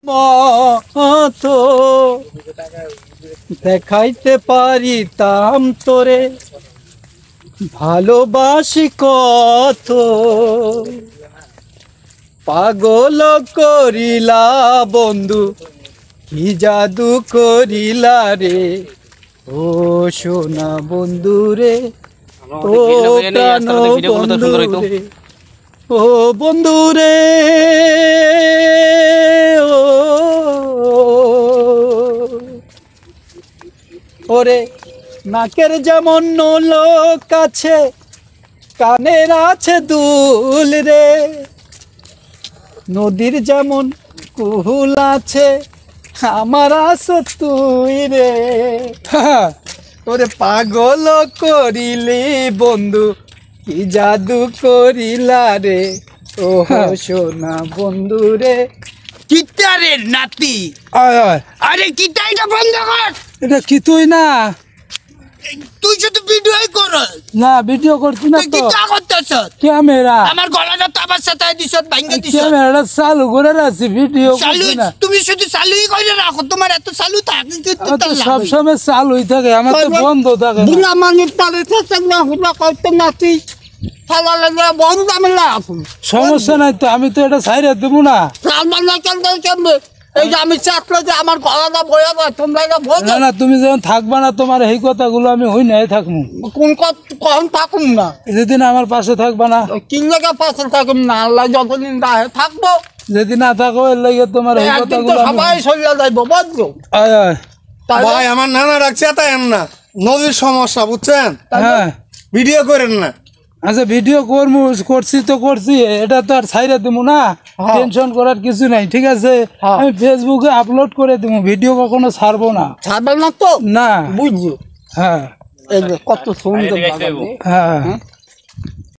মতো দেখাইতে পারিতাম তোরে ভালোবাসি কত, পাগল করিলা বন্ধু কি জাদু করিলা রে, ও সোনা বন্ধু রে, ও প্রাণ বন্ধু রে, ও বন্ধু রে, ওরে নাকের যেমন নোলক আছে, কানের আছে দুল রে, নদীর যেমন কুহুল আছে, আমার আছো তুই রে। ওরে পাগল করিলি বন্ধু কি জাদু করিলা রে, ও সোনা বন্ধু রে। কিতারে নাতি আরে কিতা এটা বন্ধ কর। এটা কি তুই না? তুই শুধু ভিডিও কর না, ভিডিও করছি না তুই তো। কিতা করতেছ? ক্যামেরা আমার গলাটা তো আবার সাথে দিছত ভাঙ্গা দিছত। ক্যামেরাটা চালু করে রাখছি, ভিডিও চালু করছি না। তুমি শুধু চালুই করে রাখো, তোমার এত চালু থাকে কিন্তু আমার তো সব সময় চালুই থাকে, আমার তো বন্ধ থাকে না। বুলা মানুষ পারে থাকতে না হুলা করতে নাতি ফালা লাগা বন্ধ আমি লাফুন। সমস্যা নাই তো, আমি তো এটা ছাইরে দেবো না। সালমান না কেমনে এই যে আমি চাকরি যে আমার গলাটা বয়া যায় তোমরা এটা না বোঝো না, তুমি যখন থাকবা না তোমার এই কথাগুলো আমি হই নাই থাকবো। কোন কখন থাকুন না যেদিন আমার পাশে থাকবা না, কি জায়গা পাশে থাকুন না, আল্লাহ যতদিন রাহে থাকবো। যেদিন না থাকো এর লাগে তোমার এই একদিন তো কথাগুলো সবাই চলে যাইবো বুঝছো। আয় আয়। ভাই আমার নানা রাখছে তাই না, নদীর সমস্যা বুঝছেন, হ্যাঁ ভিডিও করেন না। আচ্ছা, ভিডিও করছি তো করছি, এটা তো আর ছাইরে দেবো না, টেনশন করার কিছু নাই, ঠিক আছে? আমি ফেসবুকে আপলোড করে দেবো, ভিডিও কখনো ছাড়বো না। ছাড়বে না তো না, বুঝছো। হ্যাঁ এই যে কত সুন্দর হ্যাঁ।